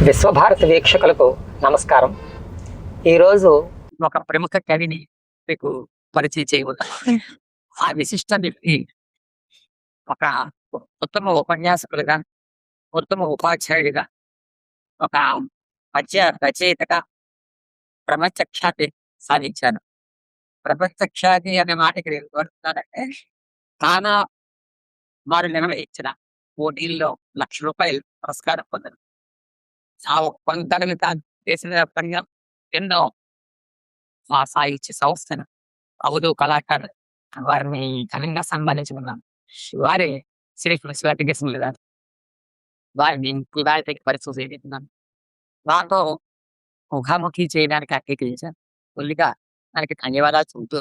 విశ్వభారతి వీక్షకులకు నమస్కారం. ఈరోజు ఒక ప్రముఖ కవిని మీకు పరిచయం చేయబోతున్నాను. ఆ విశిష్ట వ్యక్తి ఒక ఉత్తమ ఉపన్యాసకులుగా, ఉత్తమ ఉపాధ్యాయుడిగా, ఒక పద్య రచయితగా ప్రపంచ ఖ్యాతి సాధించాను. ప్రపంచ ఖ్యాతి అనే మాటకి నేను కోరుతున్నానంటే, తానా వారు నిర్వహించిన పోటీల్లో ₹1,00,000 పురస్కారం పొందారు. ఆ పొందడానికి తాను దేశవ్యాప్తంగా ఎన్నో సాహిత్య సంస్థలు, అవుదు కళాకారులు వారిని ఘనంగా సన్మానించుకున్నాను. వారి శ్రీ కృష్ణ గారు వారిని వారికి పరిస్థితి చేస్తున్నాను. నాతో ముఖాముఖి చేయడానికి అంగీకరించాను. ముందుగా దానికి ధన్యవాదాలు చెబుతూ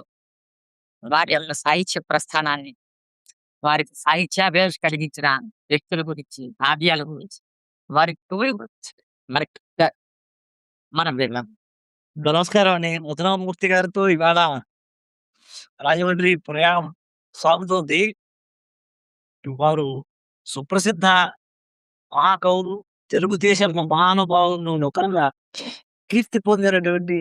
వారి యొక్క సాహిత్య ప్రస్థానాన్ని, వారికి సాహిత్యాభిలాష కలిగించిన వ్యక్తుల గురించి, కావ్యాల గురించి, వారి కవుల గురించి మనకి మనం విన్నాం. నమస్కారం అండి. ముద్రామూర్తి గారితో ఇవాళ రాజమండ్రి ప్రయాణం సాగుతోంది. వారు సుప్రసిద్ధ మహాకవులు, తెలుగుదేశం మహానుభావులు ఒకరుగా కీర్తి పొందినటువంటి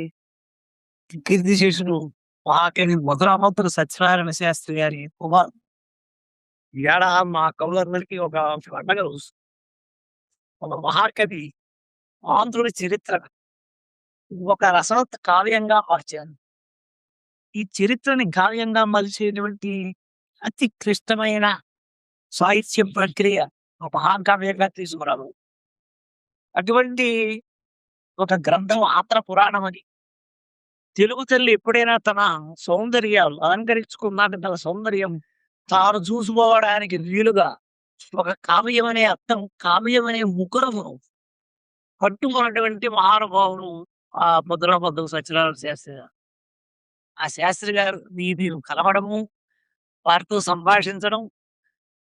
కీర్తిశేషులు మహాకవి ముద్రామూర్తి సత్యనారాయణ శాస్త్రి గారి కుమార్. ఇవాళ మా కవులందరికీ ఒక పండగ రోజు. ఒక మహాకవి ఆంధ్రుడి చరిత్ర ఒక రసవత్త కావ్యంగా మార్చాను. ఈ చరిత్రని కావ్యంగా మలిచేటువంటి అతి క్లిష్టమైన సాహిత్య ప్రక్రియ ఒక మహాకావ్యంగా తీసుకురావు. అటువంటి ఒక గ్రంథం ఆంధ్ర పురాణం అని. తెలుగు తల్లి ఎప్పుడైనా తన సౌందర్యాలు అలంకరించుకున్నాక తన సౌందర్యం తాను చూసుకోవడానికి వీలుగా ఒక కావ్యం అనే అర్థం, కావ్యం అనే ముకురము పట్టుకున్నటువంటి మహానుభావులు ఆ ముద్రాబద్ధం సత్యనారాయణ శాస్త్రి గారు. ఆ శాస్త్రి గారు మీరు కలవడము, వారితో సంభాషించడం,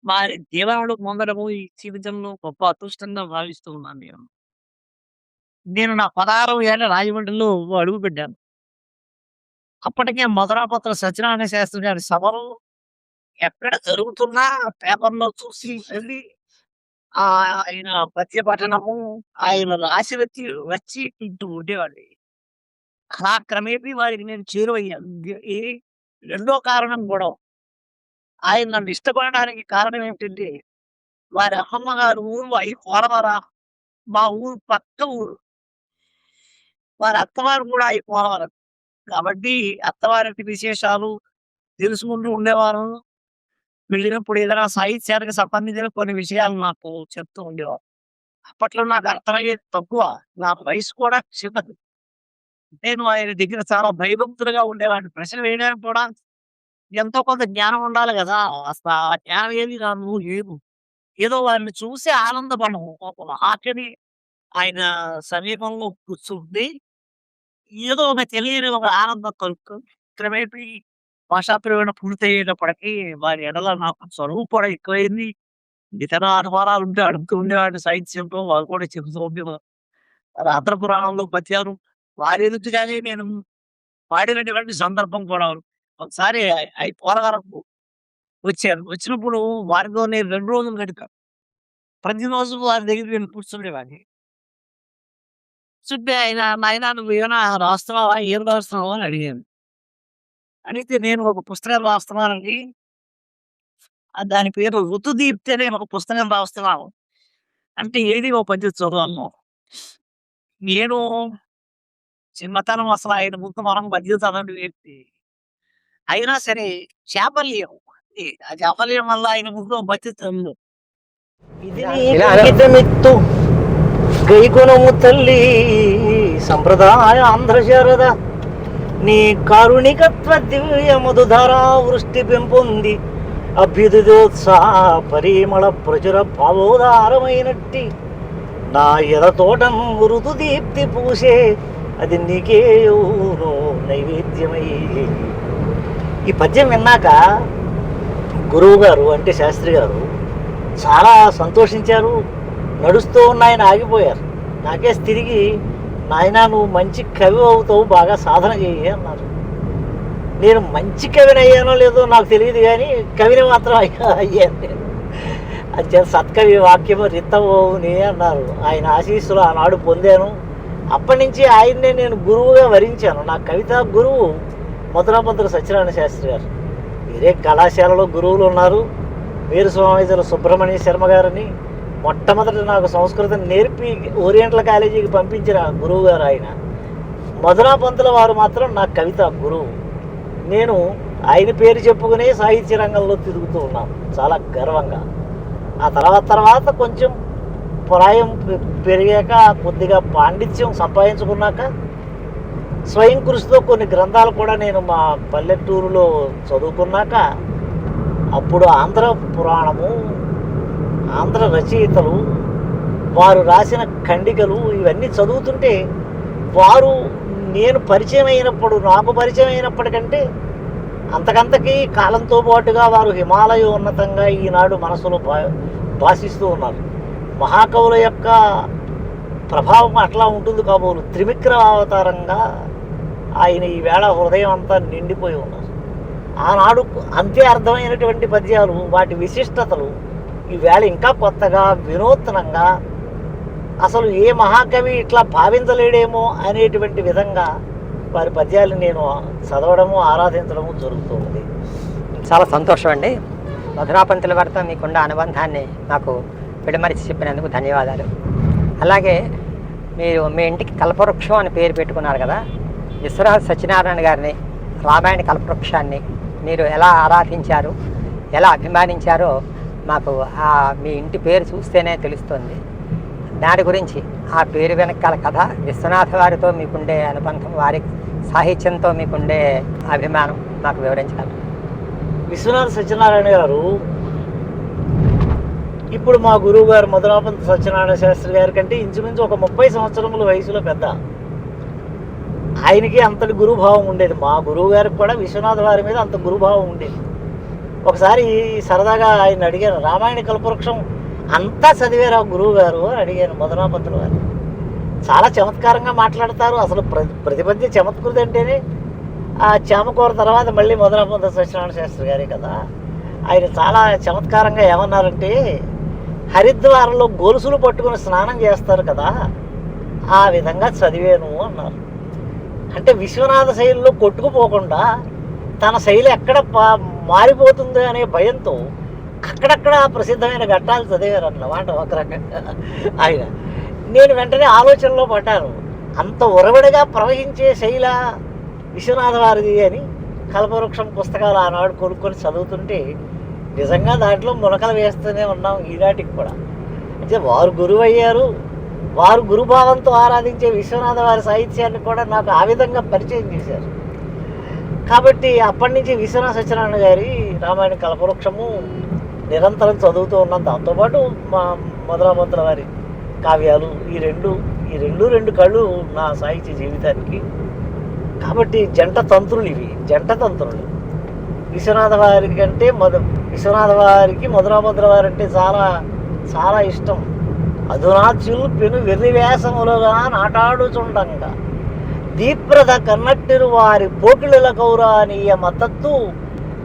వారి దీవెనలు పొందడము ఈ జీవితంలో గొప్ప అదృష్టంగా భావిస్తూ ఉన్నాను నేను నా 16వ ఏళ్ళ రాజమండ్రిలో అడుగుపెట్టాను. అప్పటికే మధురాపత్ర సత్యనారాయణ శాస్త్రి గారి సభలు ఎక్కడ జరుగుతున్నా పేపర్లో చూసి వెళ్ళి ఆయన పద్య పఠనము, ఆయన రాసి వచ్చి ఇంటూ ఉండేవాడి. అలా క్రమేపీ వారికి నేను చేరువయ్యాను. ఈ రెండో కారణం కూడా, ఆయన నన్ను ఇష్టపడడానికి కారణం ఏమిటంటే, వారి అమ్మమ్మ గారు ఊరు అయి పోలవరం, మా ఊరు పక్క ఊరు. వారి అత్తవారు కూడా అయి పోలవరం. కాబట్టి అత్తవారికి విశేషాలు తెలుసుకుంటూ ఉండేవారు. వెళ్ళినప్పుడు ఏదైనా సాహిత్యానికి సంబంధించిన కొన్ని విషయాలు నాకు చెప్తూ ఉండేవారు. అప్పట్లో నాకు అర్థమయ్యేది తక్కువ. నా వయసు కూడా చిన్నది. నేను ఆయన దగ్గర చాలా భయభక్తులుగా ఉండేవాడిని. ప్రశ్న వేయడానికి కూడా ఎంతో కొంత జ్ఞానం ఉండాలి కదా! అసలు ఆ జ్ఞానం ఏది నాకు లేదు. ఏదో వారిని చూసి ఆనందపడడం. ఒక మహాకవి ఆయన సమీపంలో కూర్చుంటే ఏదో ఒక తెలియని ఒక ఆనందం కలుగుతుంది. క్రమేపీ భాషా ప్రవీణ పూర్తయ్యేటప్పటికి వారి ఎడల నాకు చదువు కూడా ఎక్కువైంది. ఇతర అనుమానాలు ఉంటే అడుగుతూ ఉండేవాడిని సాహిత్యంలో. వారు కూడా చెబుతూ ఉండేవారు. ఆంధ్ర పురాణంలో పద్యాలు వారి ఎదుటిగానే నేను పాడినటువంటి సందర్భం కూడా ఉంది. ఒకసారి అయి పోలవరంకు వచ్చాను. వచ్చినప్పుడు వారితో నేను 2 రోజులు గడిపాను. ప్రతిరోజు వారి దగ్గర నేను కూర్చుండేవాడిని. కూర్చుంటే ఆయన, నాయనా నువ్వు ఏమైనా రాస్తున్నావా? ఏం రాస్తున్నావా అని అడిగాను. అడిగితే నేను ఒక పుస్తకం రాస్తున్నానండి. దాని పేరు 'ఋతుదీప్తి' అనే ఒక పుస్తకం రాస్తున్నాను. అంటే ఏది ఓ పద్యం చదువు. నేను చిన్నతనం అసలు ఆయన ముందు మనం పద్యం చదవని వ్యక్తి. అయినా సరే చాపల్యం. ఆ చాపల్యం వల్ల ఆయన ముందు ఓ పద్యం చదువు. ఇది ఇలా గీతమిత్తు గైకొనము తల్లి సంప్రదాయ ఆంధ్ర శారద, నీ కారుణికత్వ దివ్య మధుధారా వృష్టి పెంపొంది అభ్యుదోత్సాహ పరిమళ ప్రచుర భావోదారమైనట్టి నా ఎదతోటం ఋతుదీప్తి పూసే అది నీకేను నైవేద్యమై. ఈ పద్యం విన్నాక గురువు గారు అంటే శాస్త్రి గారు చాలా సంతోషించారు. నడుస్తూ ఉన్న ఆయన ఆగిపోయారు. నాకేసి తిరిగి, నాయనా నువ్వు మంచి కవి అవుతావు, బాగా సాధన చేయి అన్నారు. నేను మంచి కవిని అయ్యానో లేదో నాకు తెలియదు, కానీ కవిని మాత్రం అయ్యాను నేను. అంచేత సత్కవి వాక్యము రిత్తమోని అన్నారు. ఆయన ఆశీస్సులు ఆనాడు పొందాను. అప్పటి నుంచి ఆయన్నే నేను గురువుగా వరించాను. నా కవితా గురువు మధురాపంతుల సత్యనారాయణ శాస్త్రి గారు. వేరే కళాశాలలో గురువులు ఉన్నారు. వీర స్వామిజల సుబ్రహ్మణ్య శర్మ గారని మొట్టమొదటి నాకు సంస్కృతం నేర్పి ఓరియంటల్ కాలేజీకి పంపించిన గురువు గారు ఆయన. మధురాపంతుల వారు మాత్రం నా కవితా గురువు. నేను ఆయన పేరు చెప్పుకునే సాహిత్య రంగంలో తిరుగుతూ ఉన్నాను చాలా గర్వంగా. ఆ తర్వాత కొంచెం ప్రాయం పెరిగాక కొద్దిగా పాండిత్యం సంపాదించుకున్నాక స్వయం కృషితో కొన్ని గ్రంథాలు కూడా నేను మా పల్లెటూరులో చదువుకున్నాక అప్పుడు ఆంధ్ర పురాణము, ఆంధ్ర రచయితలు వారు రాసిన ఖండికలు ఇవన్నీ చదువుతుంటే వారు నేను పరిచయం అయినప్పుడు, నాకు పరిచయం అయినప్పటికంటే అంతకంతకీ కాలంతో పాటుగా వారు హిమాలయ ఉన్నతంగా ఈనాడు మనసులో భాషిస్తూ ఉన్నారు. మహాకవుల యొక్క ప్రభావం అట్లా ఉంటుంది కాబోలు. త్రివిక్రమ అవతారంగా ఆయన ఈవేళ హృదయం అంతా నిండిపోయి ఉన్నారు. ఆనాడు అంతే అర్థమైనటువంటి పద్యాలు, వాటి విశిష్టతలు ఈవేళ ఇంకా కొత్తగా వినూత్నంగా అసలు ఏ మహాకవి ఇట్లా భావించలేడేమో అనేటువంటి విధంగా వారి పద్యాలు నేను చదవడము, ఆరాధించడము జరుగుతూ ఉంది. చాలా సంతోషం అండి. మధురాపంతుల వారితో మీకున్న అనుబంధాన్ని నాకు విడమరిచి చెప్పినందుకు ధన్యవాదాలు. అలాగే మీరు మీ ఇంటికి కల్పవృక్షం అని పేరు పెట్టుకున్నారు కదా, విశ్వనాథ సత్యనారాయణ గారిని, రామాయణ కల్పవృక్షాన్ని మీరు ఎలా ఆరాధించారు, ఎలా అభిమానించారో మాకు మీ ఇంటి పేరు చూస్తేనే తెలుస్తుంది. దాని గురించి ఆ పేరు వెనకాల కథ, విశ్వనాథ వారితో మీకుండే అనుబంధం, వారి సాహిత్యంతో మీకుండే అభిమానం నాకు వివరించగలరు. విశ్వనాథ సత్యనారాయణ గారు ఇప్పుడు మా గురువు గారు మధురాపంత సత్యనారాయణ శాస్త్రి గారి కంటే ఇంచుమించు ఒక 30 సంవత్సరముల వయసులో పెద్ద. ఆయనకి అంతటి గురుభావం ఉండేది. మా గురువు గారికి కూడా విశ్వనాథ వారి మీద అంత గురుభావం ఉండేది. ఒకసారి సరదాగా ఆయన అడిగాను, రామాయణ కల్పవృక్షం అంతా చదివారు ఆ గురువు గారు అని అడిగాను మధురాపంతుల వారు. చాలా చమత్కారంగా మాట్లాడతారు. అసలు ప్రతిపద్య చమత్కృతి అంటేనే ఆ చామకూర తర్వాత మళ్ళీ మధురాపంత సత్యనారాయణ శాస్త్రి గారే కదా. ఆయన చాలా చమత్కారంగా ఏమన్నారంటే, హరిద్వారంలో గొలుసులు పట్టుకుని స్నానం చేస్తారు కదా, ఆ విధంగా చదివాను అన్నారు. అంటే విశ్వనాథ శైలిలో కొట్టుకుపోకుండా తన శైలి ఎక్కడ మారిపోతుంది అనే భయంతో అక్కడక్కడ ప్రసిద్ధమైన ఘట్టాలు చదివారు అన్నమాట ఒక రకంగా ఆయన. నేను వెంటనే ఆలోచనలో పడ్డాను, అంత ఉరవడిగా ప్రవహించే శైల విశ్వనాథ వారిది అని. కల్పవృక్షం పుస్తకాలు ఆనాడు కొనుక్కొని చదువుతుంటే నిజంగా దాంట్లో మునకలు వేస్తూనే ఉన్నాం ఈనాటికి కూడా. అంటే వారు గురువు అయ్యారు, వారు గురుభావంతో ఆరాధించే విశ్వనాథ వారి సాహిత్యాన్ని కూడా నాకు ఆ విధంగా పరిచయం చేశారు. కాబట్టి అప్పటి నుంచి విశ్వనాథ సత్యనారాయణ గారి రామాయణ కల్పవృక్షము నిరంతరం చదువుతూ ఉన్నాం. దాంతోపాటు మా మధురాపంతుల వారి కావ్యాలు, ఈ రెండు కళ్ళు నా సాహిత్య జీవితానికి. కాబట్టి జంట తంత్రులు ఇవి, జంట తంత్రులు. విశ్వనాథ వారి కంటే విశ్వనాథ వారికి మధురాపంతుల వారు అంటే చాలా చాలా ఇష్టం. అధునాచులు పెను వెర్రివేషములుగా నాటాడుచుండంగా దీప్రద కన్నట్టిరు వారి పోకిళ్ళ కౌరానీయ మద్దతు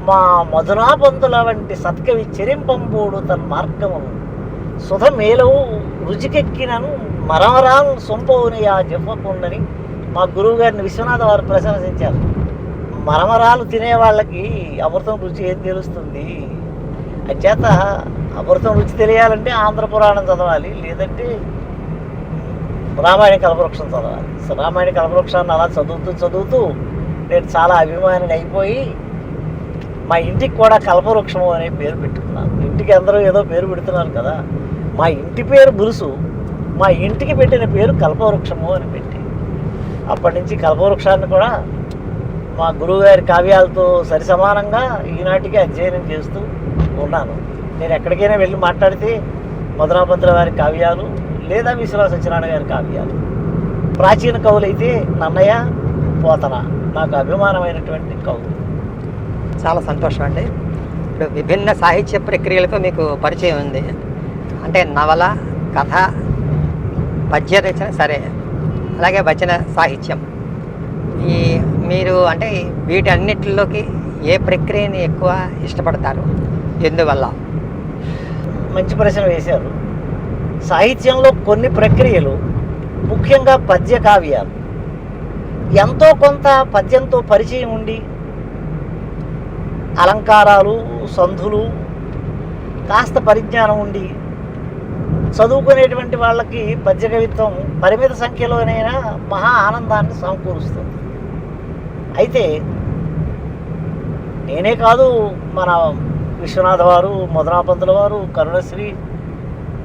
మా మధునాపంతుల వంటి సత్కవి చెరింపంబోడు తన మార్గమును సుధ మేలవు రుచికెక్కినను మరమరాలు సొంపవుని ఆ జపకుండని మా గురువు గారిని విశ్వనాథ వారు ప్రశంసించారు. మరమరాలు తినే వాళ్ళకి అమృతం రుచి ఏం తెలుస్తుంది? అంచేత అమృతం రుచి తెలియాలంటే ఆంధ్ర పురాణం చదవాలి, లేదంటే రామాయణ కల్పవృక్షం చదవాలి. రామాయణ కల్పవృక్షాన్ని అలా చదువుతూ నేను చాలా అభిమానిని అయిపోయి మా ఇంటికి కూడా కల్పవృక్షము అనే పేరు పెట్టుకున్నాను. ఇంటికి అందరూ ఏదో పేరు పెడుతున్నారు కదా, మా ఇంటి పేరు బులుసు, మా ఇంటికి పెట్టిన పేరు కల్పవృక్షము అని పెట్టి అప్పటి నుంచి కల్పవృక్షాన్ని కూడా మా గురువుగారి కావ్యాలతో సరిసమానంగా ఈనాటికి అధ్యయనం చేస్తూ ఉన్నాను. నేను ఎక్కడికైనా వెళ్ళి మాట్లాడితే మధురాపంతుల వారి కావ్యాలు లేదా విశ్వనాథ సత్యనారాయణ గారి కావ్యాలు, ప్రాచీన కవులైతే నన్నయ్య, పోతన నాకు అభిమానమైనటువంటి కవులు. చాలా సంతోషం అండి. ఇప్పుడు విభిన్న సాహిత్య ప్రక్రియలతో మీకు పరిచయం ఉంది. అంటే నవల, కథ, పద్య రచన సరే, అలాగే వచన సాహిత్యం. మీరు అంటే వీటన్నిటిలోకి ఏ ప్రక్రియని ఎక్కువ ఇష్టపడతారు, ఎందువల్ల? మంచి ప్రశ్న వేశారు. సాహిత్యంలో కొన్ని ప్రక్రియలు, ముఖ్యంగా పద్య కావ్యాలు, ఎంతో కొంత పద్యంతో పరిచయం ఉండి అలంకారాలు, సంధులు, కాస్త పరిజ్ఞానం ఉండి చదువుకునేటువంటి వాళ్ళకి పద్య కవిత్వం పరిమిత సంఖ్యలోనైనా మహా ఆనందాన్ని సమకూరుస్తుంది. అయితే నేనే కాదు, మన విశ్వనాథ వారు, మధునాపంతుల వారు, కరుణశ్రీ,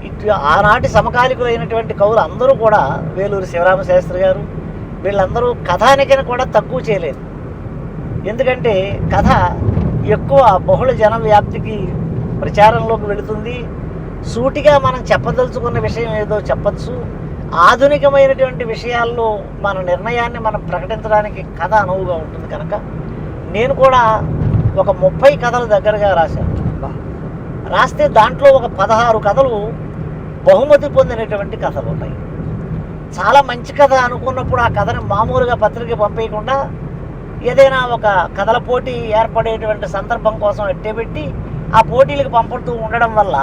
ఇటు ఆనాటి సమకాలికులైనటువంటి కవులు అందరూ కూడా, వేలూరు శివరామ శాస్త్రి గారు, వీళ్ళందరూ కథానికని కూడా తక్కువ చేయలేదు. ఎందుకంటే కథ ఎక్కువ బహుళ జన వ్యాప్తికి ప్రచారంలోకి వెళుతుంది. సూటిగా మనం చెప్పదలుచుకున్న విషయం ఏదో చెప్పచ్చు. ఆధునికమైనటువంటి విషయాల్లో మన నిర్ణయాన్ని మనం ప్రకటించడానికి కథ అనువుగా ఉంటుంది. కనుక నేను కూడా ఒక 30 కథలు దగ్గరగా రాశాను. రాస్తే దాంట్లో ఒక 16 కథలు బహుమతి పొందినటువంటి కథలు ఉన్నాయి. చాలా మంచి కథ అనుకున్నప్పుడు ఆ కథని మామూలుగా పత్రిక పంపేయకుండా ఏదైనా ఒక కథల పోటీ ఏర్పడేటువంటి సందర్భం కోసం ఎట్టేపెట్టి ఆ పోటీలకు పంపుతూ ఉండడం వల్ల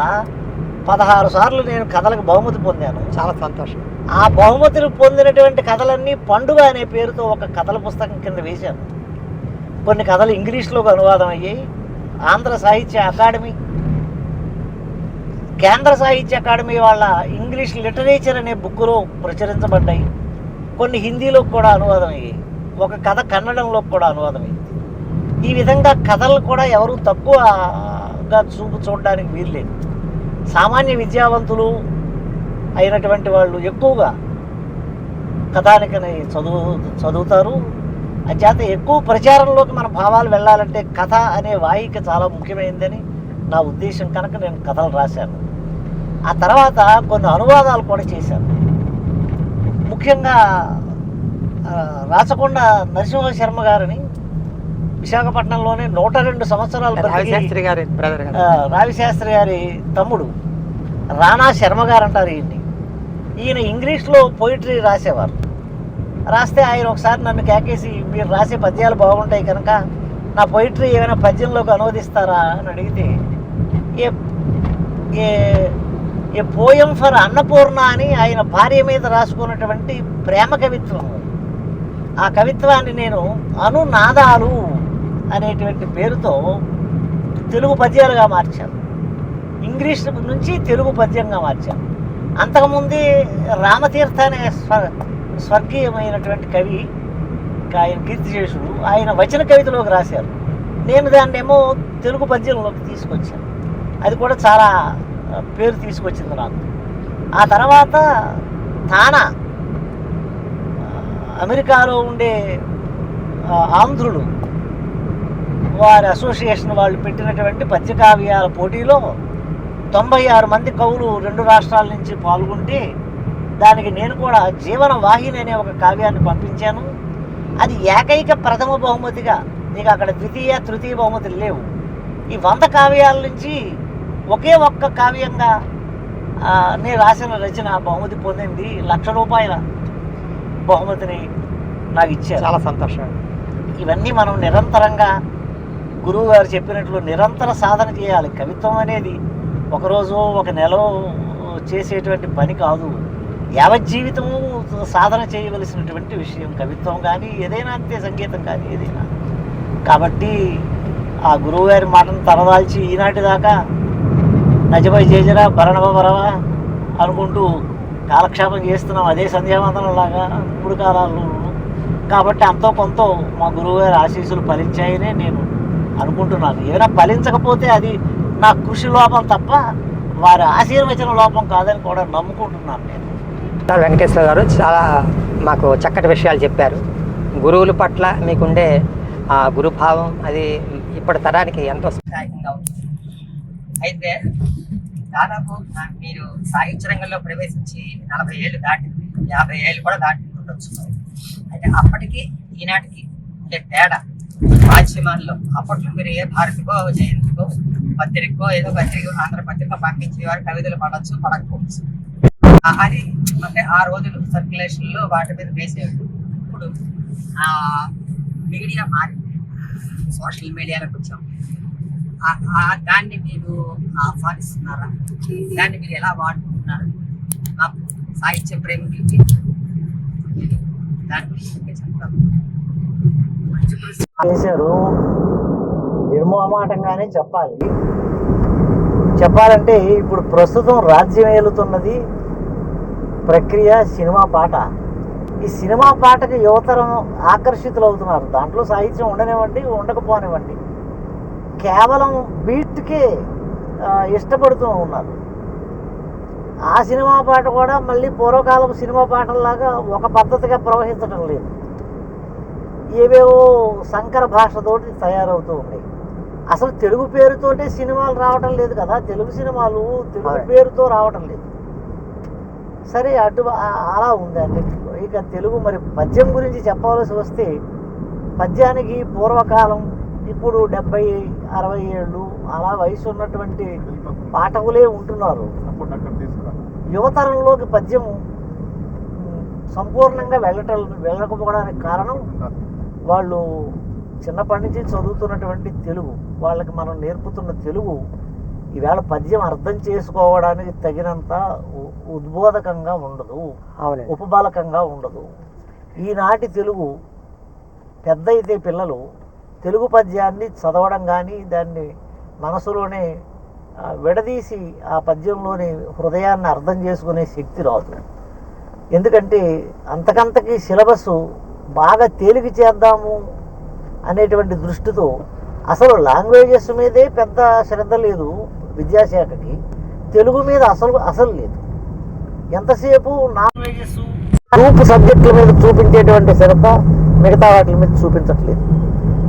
16 సార్లు నేను కథలకు బహుమతి పొందాను. చాలా సంతోషం. ఆ బహుమతులు పొందినటువంటి కథలన్నీ పండుగ అనే పేరుతో ఒక కథల పుస్తకం కింద వేశాను. కొన్ని కథలు ఇంగ్లీష్లోకి అనువాదం అయ్యాయి. ఆంధ్ర సాహిత్య అకాడమీ, కేంద్ర సాహిత్య అకాడమీ వాళ్ళ ఇంగ్లీష్ లిటరేచర్ అనే బుక్లో ప్రచురించబడ్డాయి. కొన్ని హిందీలోకి కూడా అనువాదం అయ్యాయి. ఒక కథ కన్నడంలోకి కూడా అనువాదం అయ్యింది. ఈ విధంగా కథలు కూడా ఎవరు తక్కువగా చూడడానికి వీల్లేదు. సామాన్య విద్యావంతులు అయినటువంటి వాళ్ళు ఎక్కువగా కథానికని చదువుతారు. అంచేత ఎక్కువ ప్రచారంలోకి మన భావాలు వెళ్ళాలంటే కథ అనే వాయిక చాలా ముఖ్యమైనదని నా ఉద్దేశం. కనుక నేను కథలు రాశాను. ఆ తర్వాత కొన్ని అనువాదాలు కూడా చేశాను. ముఖ్యంగా రాచకొండ నరసింహ శర్మ గారిని విశాఖపట్నంలోనే 102 సంవత్సరాల రావిశాస్త్రి గారి బ్రదర్, రావిశాస్త్రి గారి తమ్ముడు రాణా శర్మ గారు అంటారు ఈయన్ని. ఈయన ఇంగ్లీష్లో పోయిటరీ రాసేవారు. రాస్తే ఆయన ఒకసారి నన్ను కేకేసి, మీరు రాసే పద్యాలు బాగుంటాయి కనుక నా పోయిటరీ ఏమైనా పద్యంలోకి అనువదిస్తారా అని అడిగితే, ఏ పోయం ఫర్ అన్నపూర్ణ అని ఆయన భార్య మీద రాసుకున్నటువంటి ప్రేమ కవిత్వం, ఆ కవిత్వాన్ని నేను అనునాదాలు అనేటువంటి పేరుతో తెలుగు పద్యాలుగా మార్చాను. ఇంగ్లీష్ నుంచి తెలుగు పద్యంగా మార్చాను. అంతకుముందే రామతీర్థ అనే స్వర్గీయమైనటువంటి కవి, ఆయన కీర్తిశేషుడు, ఆయన వచన కవితలోకి రాశారు. నేను దాన్నేమో తెలుగు పద్యంలోకి తీసుకొచ్చాను. అది కూడా చాలా పేరు తీసుకొచ్చింది నాకు. ఆ తర్వాత తానా, అమెరికాలో ఉండే ఆంధ్రులు వారి అసోసియేషన్ వాళ్ళు పెట్టినటువంటి పద్యకావ్యాల పోటీలో 96 మంది కవులు 2 రాష్ట్రాల నుంచి పాల్గొంటే దానికి నేను కూడా జీవన వాహిని అనే ఒక కావ్యాన్ని పంపించాను. అది ఏకైక ప్రథమ బహుమతిగా, నీకు అక్కడ ద్వితీయ తృతీయ బహుమతులు లేవు. ఈ 100 కావ్యాల నుంచి ఒకే ఒక్క కావ్యంగా నేను రాసిన రచన బహుమతి పొందింది. ₹1,00,000 బహుమతిని నాకు ఇచ్చారు. చాలా సంతోషం. ఇవన్నీ మనం నిరంతరంగా గురువు గారు చెప్పినట్లు నిరంతర సాధన చేయాలి. కవిత్వం అనేది ఒకరోజు ఒక నెల చేసేటువంటి పని కాదు. యావజ్జీవితము సాధన చేయవలసినటువంటి విషయం కవిత్వం కానీ ఏదైనా అంతే, సంగీతం కానీ ఏదైనా. కాబట్టి ఆ గురువు గారి మాటను తలదాల్చి ఈనాటి దాకా నజబై జేజరా భరణవ వరవ అనుకుంటూ కాలక్షేపం చేస్తున్నాం, అదే సంధ్యావందనం లాగా 3 కాలాల్లో. కాబట్టి అంతో కొంత మా గురువుగారి ఆశీస్సులు ఫలించాయనే నేను అనుకుంటున్నాను. ఏమైనా ఫలించకపోతే అది నా కృషి లోపం తప్ప వారి ఆశీర్వచన లోపం కాదని కూడా నమ్ముకుంటున్నాను నేను. వెంకటేశ్వర గారు చాలా మాకు చక్కటి విషయాలు చెప్పారు. గురువుల పట్ల మీకుండే ఆ గురుభావం అది ఇప్పటి తరానికి ఎంతో సహాయకంగా ఉంటుంది. అయితే దాదాపు మీరు సాహిత్య రంగంలో ప్రవేశించి 40 ఏళ్ళు దాటింది, 50 ఏళ్ళు కూడా దాటింటుండొచ్చు. అయితే అప్పటికి ఈనాటికి ఉండే తేడా మాధ్యమాల్లో, అప్పట్లో మీరు ఏ భారతికో జయంతికో పత్రికో ఏదో పత్రిక ఆంధ్రపత్రిక పంపించేవారు, కవితలు పడవచ్చు పడకపోవచ్చు. అది అంటే ఆ రోజులు సర్క్యులేషన్లో వాటి మీద వేసేవారు. ఇప్పుడు మీడియా మారింది, సోషల్ మీడియాలోకి వచ్చాం. దాన్ని మీరు ఆహ్వానిస్తున్నారా? దాన్ని మీరు ఎలా వాడుకుంటున్నారు? ఆ సాహిత్య ప్రేమికులకి దాని గురించి చెప్తారు. చేశారు నిర్మోహమాటంగానే చెప్పాలంటే ఇప్పుడు ప్రస్తుతం రాజ్యం ఏలుతున్నది ప్రక్రియ సినిమా పాట. ఈ సినిమా పాటకి యువతరం ఆకర్షితులు అవుతున్నారు. దాంట్లో సాహిత్యం ఉండనివ్వండి, ఉండకపోనివ్వండి, కేవలం బీట్కే ఇష్టపడుతూ ఉన్నారు. ఆ సినిమా పాట కూడా మళ్ళీ పూర్వకాలపు సినిమా పాటల్లాగా ఒక పద్ధతిగా ప్రవహించడం లేదు. ఏవేవో సంకర భాషతోటి తయారవుతూ ఉన్నాయి. అసలు తెలుగు పేరుతోటే సినిమాలు రావటం లేదు కదా, తెలుగు సినిమాలు తెలుగు పేరుతో రావటం లేదు. సరే, అలా ఉంది అన్నింటిలో. ఇక తెలుగు మరి పద్యం గురించి చెప్పవలసి వస్తే, పద్యానికి పూర్వకాలం ఇప్పుడు 70-60 ఏళ్ళు అలా వయసు ఉన్నటువంటి పాఠకులే ఉంటున్నారు. యువతరంలోకి పద్యం సంపూర్ణంగా వెళ్ళకపోవడానికి కారణం వాళ్ళు చిన్నప్పటి నుంచి చదువుతున్నటువంటి తెలుగు, వాళ్ళకి మనం నేర్పుతున్న తెలుగు ఈవేళ పద్యం అర్థం చేసుకోవడానికి తగినంత ఉద్బోధకంగా ఉండదు, ఉపబాలకంగా ఉండదు. ఈనాటి తెలుగు పెద్ద అయితే పిల్లలు తెలుగు పద్యాన్ని చదవడం కానీ దాన్ని మనసులోనే విడదీసి ఆ పద్యంలోని హృదయాన్ని అర్థం చేసుకునే శక్తి రాదు. ఎందుకంటే అంతకంతకి సిలబస్ బాగా తేలిక చేద్దాము అనేటువంటి దృష్టితో అసలు లాంగ్వేజెస్ మీదే పెద్ద శ్రద్ధ లేదు విద్యాశాఖకి, తెలుగు మీద అసలు లేదు. ఎంతసేపు లాంగ్వేజెస్ గ్రూప్ సబ్జెక్టుల మీద చూపించేటువంటి శ్రద్ధ మిగతా వాటి మీద చూపించట్లేదు.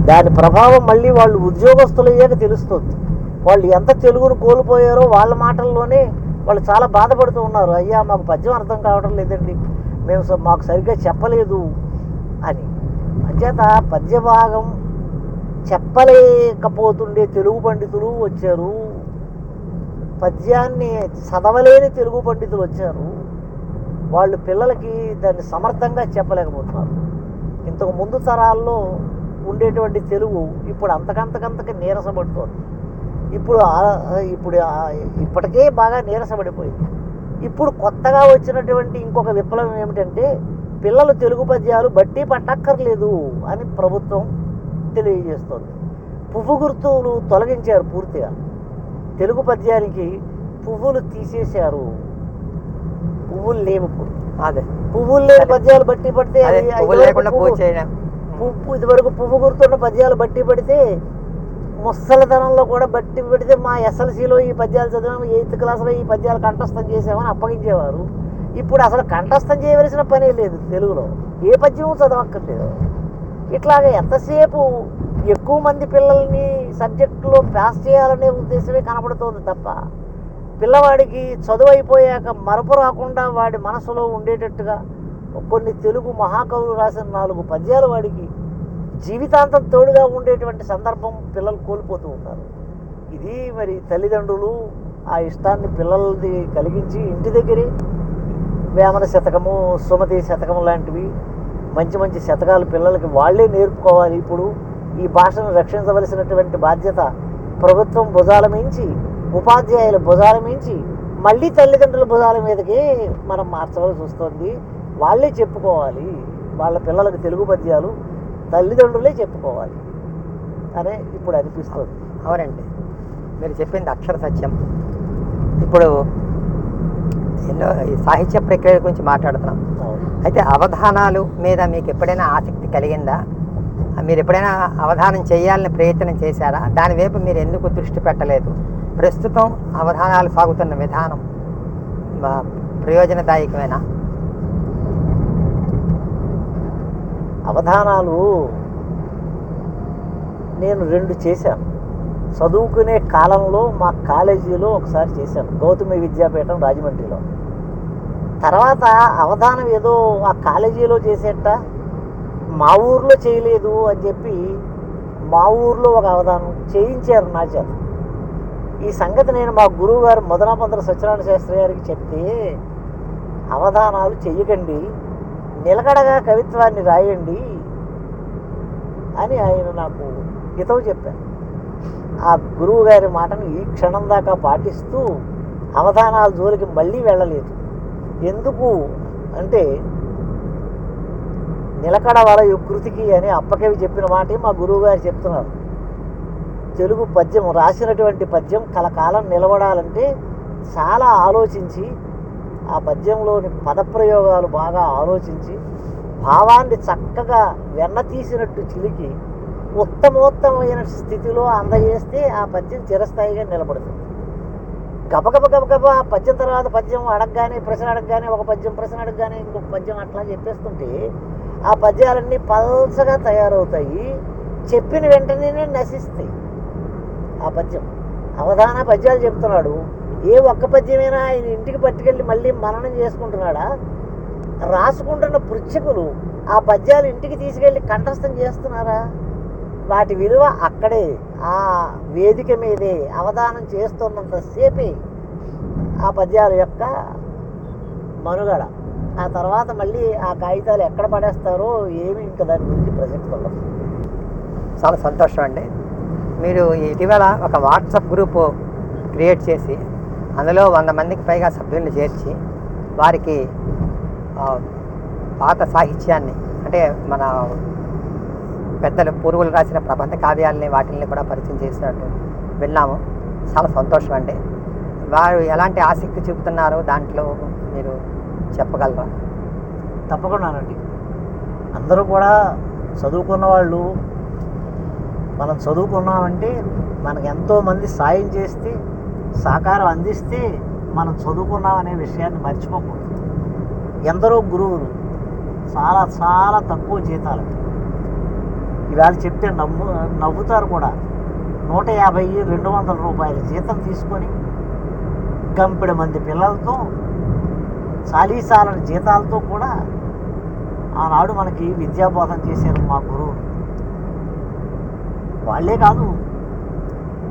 దాని ప్రభావం మళ్ళీ వాళ్ళు ఉద్యోగస్తులయ్యాక తెలుస్తుంది. వాళ్ళు ఎంత తెలుగును కోల్పోయారో వాళ్ళ మాటల్లోనే వాళ్ళు చాలా బాధపడుతూ ఉన్నారు. అయ్యా, మాకు పద్యం అర్థం కావడం లేదండి, మాకు సరిగ్గా చెప్పలేదు అని. అంచేత పద్య భాగం చెప్పలేకపోతుండే తెలుగు పండితులు వచ్చారు, పద్యాన్ని చదవలేని తెలుగు పండితులు వచ్చారు. వాళ్ళు పిల్లలకి దాన్ని సమర్థంగా చెప్పలేకపోతున్నారు. ఇంతకు ముందు తరాల్లో ఉండేటువంటి తెలుగు ఇప్పుడు అంతకంతకి నీరసపడుతోంది. ఇప్పటికే బాగా నీరసపడిపోయింది. ఇప్పుడు కొత్తగా వచ్చినటువంటి ఇంకొక విప్లవం ఏమిటంటే, పిల్లలు తెలుగు పద్యాలు బట్టి పట్టక్కర్లేదు అని ప్రభుత్వం తెలియజేస్తోంది. పువ్వు గుర్తులు తొలగించారు పూర్తిగా. తెలుగు పద్యానికి పువ్వులు తీసేశారు, పువ్వులు లేవు ఇప్పుడు. అదే పువ్వులు లేని పద్యాలు బట్టి పడితే ఇదివరకు పువ్వు గుర్తున్న పద్యాలు బట్టి పడితే ముసలితనంలో కూడా బట్టి పెడితే మా ఎస్ఎల్సీలో ఈ పద్యాలు చదివాము, 8th క్లాస్లో ఈ పద్యాలు కంఠస్థం చేసామని అప్పగించేవారు. ఇప్పుడు అసలు కంఠస్థం చేయవలసిన పనే లేదు, తెలుగులో ఏ పద్యము చదవక్కర్లేదు. ఇట్లాగే ఎంతసేపు ఎక్కువ మంది పిల్లల్ని సబ్జెక్టులో పాస్ చేయాలనే ఉద్దేశమే కనపడుతోంది తప్ప, పిల్లవాడికి చదువు అయిపోయాక మరపు రాకుండా వాడి మనసులో ఉండేటట్టుగా కొన్ని తెలుగు మహాకవులు రాసిన 4 పద్యాలు వాడికి జీవితాంతం తోడుగా ఉండేటువంటి సందర్భం పిల్లలు కోల్పోతూ ఉంటారు. ఇది మరి తల్లిదండ్రులు ఆ ఇష్టాన్ని పిల్లలది కలిగించి ఇంటి దగ్గరే వేమన శతకము, సుమతి శతకము లాంటివి మంచి మంచి శతకాలు పిల్లలకి వాళ్ళే నేర్పుకోవాలి. ఇప్పుడు ఈ భాషను రక్షించవలసినటువంటి బాధ్యత ప్రభుత్వం భుజాల మించి, ఉపాధ్యాయుల భుజాల మించి మళ్ళీ తల్లిదండ్రుల భుజాల మీదకి మనం మార్చవలసి వస్తుంది. వాళ్ళే చెప్పుకోవాలి, వాళ్ళ పిల్లలకు తెలుగు పద్యాలు తల్లిదండ్రులే చెప్పుకోవాలి అనే ఇప్పుడు అనిపిస్తుంది. అవునండి, మీరు చెప్పింది అక్షర సత్యం. ఇప్పుడు ఎన్నో ఈ సాహిత్య ప్రక్రియ గురించి మాట్లాడుతున్నాం. అయితే అవధానాలు మీద మీకు ఎప్పుడైనా ఆసక్తి కలిగిందా? మీరు ఎప్పుడైనా అవధానం చేయాలని ప్రయత్నం చేశారా? దాని వైపు మీరు ఎందుకు దృష్టి పెట్టలేదు? ప్రస్తుతం అవధానాలు సాగుతున్న విధానం ప్రయోజనదాయకమేనా? అవధానాలు నేను 2 చేశాను. చదువుకునే కాలంలో మా కాలేజీలో ఒకసారి చేశాను, గౌతమి విద్యాపీఠం రాజమండ్రిలో. తర్వాత అవధానం ఏదో ఆ కాలేజీలో చేసేట మా ఊర్లో చేయలేదు అని చెప్పి మా ఊర్లో ఒక అవధానం చేయించారు నా చేత. ఈ సంగతి నేను మా గురువు గారు మదనాపంతుల సత్యనారాయణ శాస్త్రి గారికి చెప్తే, అవధానాలు చెయ్యకండి, నిలకడగా కవిత్వాన్ని రాయండి అని ఆయన నాకు హితవు చెప్పారు. ఆ గురువు గారి మాటను ఈ క్షణం దాకా పాటిస్తూ అవధానాల జోలికి మళ్ళీ వెళ్ళలేదు. ఎందుకు అంటే నిలకడ వలయు కృతికి అని అప్పకవి చెప్పిన మాటే మా గురువు గారు చెప్తున్నారు. తెలుగు పద్యం రాసినటువంటి పద్యం కలకాలం నిలబడాలంటే చాలా ఆలోచించి ఆ పద్యంలోని పదప్రయోగాలు బాగా ఆలోచించి భావాన్ని చక్కగా వెన్న తీసినట్టు చిలికి ఉత్తమోత్తమైన స్థితిలో అందజేస్తే ఆ పద్యం చిరస్థాయిగా నిలబడుతుంది. గబగబ ఆ పద్యం తర్వాత పద్యం అడగగానే ప్రశ్న అడగగానే ఒక పద్యం ప్రశ్న అడగగానే ఇంకొక పద్యం అట్లా చెప్పేస్తుంటే ఆ పద్యాలన్నీ పల్చగా తయారవుతాయి, చెప్పిన వెంటనే నశిస్తాయి. ఆ పద్యం అవధాన పద్యాలు చెప్తున్నాడు, ఏ ఒక్క పద్యమైనా ఆయన ఇంటికి పట్టుకెళ్ళి మళ్ళీ మననం చేసుకుంటున్నాడా? రాసుకుంటున్న పృచ్ఛకులు ఆ పద్యాలు ఇంటికి తీసుకెళ్ళి కంఠస్థం చేస్తున్నారా? వాటి విలువ అక్కడే ఆ వేదిక మీదే అవధానం చేస్తున్నంతసేపే ఆ పద్యాల యొక్క మనుగడ. ఆ తర్వాత మళ్ళీ ఆ కాగితాలు ఎక్కడ పడేస్తారో ఏమి ఇంకా దాని గురించి ప్రసక్తి ఉండదు. చాలా సంతోషం అండి. మీరు ఇటీవల ఒక వాట్సాప్ గ్రూపు క్రియేట్ చేసి అందులో 100 మందికి పైగా సభ్యులను చేర్చి వారికి పాత సాహిత్యాన్ని అంటే మన పెద్దలు పూర్వులు రాసిన ప్రబంధ కావ్యాలని వాటిని కూడా పరిచయం చేసినట్టు విన్నాము. చాలా సంతోషం అండి. వారు ఎలాంటి ఆసక్తి చూపుతున్నారో దాంట్లో మీరు చెప్పగలరా? తప్పకుండానండి. అందరూ కూడా చదువుకున్న వాళ్ళు, మనం చదువుకున్నామంటే మనకు ఎంతోమంది సాయం చేస్తే సహకారం అందిస్తే మనం చదువుకున్నాం అనే విషయాన్ని మర్చిపోకూడదు. ఎందరో గురువులు చాలా చాలా తక్కువ జీతాలు ఇవాళ చెప్తే నవ్వుతారు కూడా. 150-200 రూపాయల జీతం తీసుకొని గంపెడు మంది పిల్లలతో చాలీసాలని జీతాలతో కూడా ఆనాడు మనకి విద్యాబోధన చేశారు మా గురువు. వాళ్ళే కాదు,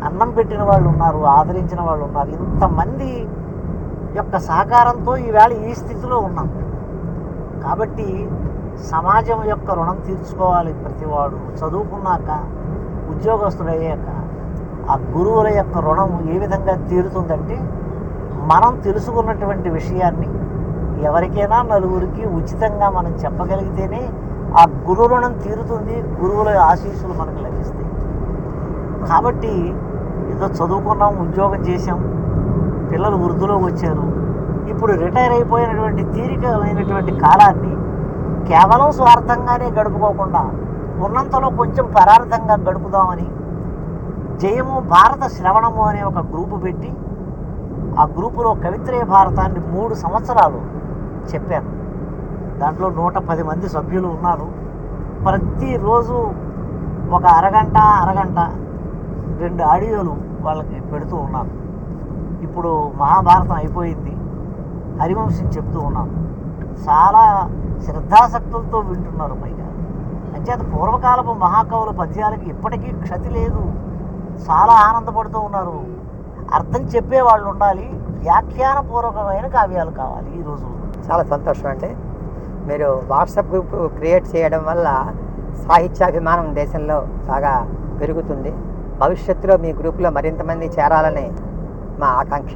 అన్నం పెట్టిన వాళ్ళు ఉన్నారు, ఆదరించిన వాళ్ళు ఉన్నారు. ఇంతమంది యొక్క సహకారంతో ఈవేళ ఈ స్థితిలో ఉన్నాం. కాబట్టి సమాజం యొక్క రుణం తీర్చుకోవాలి ప్రతివాడు. చదువుకున్నాక ఉద్యోగస్తుడయ్యాక ఆ గురువుల యొక్క రుణం ఏ విధంగా తీరుతుందంటే మనం తెలుసుకున్నటువంటి విషయాన్ని ఎవరికైనా నలుగురికి ఉచితంగా మనం చెప్పగలిగితేనే ఆ గురు రుణం తీరుతుంది, గురువుల ఆశీస్సులు మనకు లభిస్తాయి. కాబట్టి ఏదో చదువుకున్నాం, ఉద్యోగం చేసాం, పిల్లలు వృద్ధిలోకి వచ్చారు, ఇప్పుడు రిటైర్ అయిపోయినటువంటి తీరికమైనటువంటి కాలాన్ని కేవలం స్వార్థంగానే గడుపుకోకుండా ఉన్నంతలో కొంచెం పరార్థంగా గడుపుదామని జయము భారత శ్రవణము అనే ఒక గ్రూపు పెట్టి ఆ గ్రూపులో కవిత్రయ భారతాన్ని 3 సంవత్సరాలు చెప్పాను. దాంట్లో 110 మంది సభ్యులు ఉన్నారు. ప్రతిరోజు ఒక అరగంట 2 ఆడియోలు వాళ్ళకి పెడుతూ ఉన్నాను. ఇప్పుడు మహాభారతం అయిపోయింది, హరివంశం చెప్తూ ఉన్నాను. చాలా శ్రద్ధాసక్తులతో వింటున్నారు. పైగా అంచేత పూర్వకాలపు మహాకవుల పద్యాలకి ఇప్పటికీ క్షతి లేదు, చాలా ఆనందపడుతూ ఉన్నారు. అర్థం చెప్పేవాళ్ళు ఉండాలి, వ్యాఖ్యానపూర్వకమైన కావ్యాలు కావాలి ఈ రోజు. చాలా సంతోషం అండి. మీరు వాట్సాప్ గ్రూప్ క్రియేట్ చేయడం వల్ల సాహిత్యాభిమానం దేశంలో బాగా పెరుగుతుంది. భవిష్యత్తులో మీ గ్రూపులో మరింత మంది చేరాలని మా ఆకాంక్ష.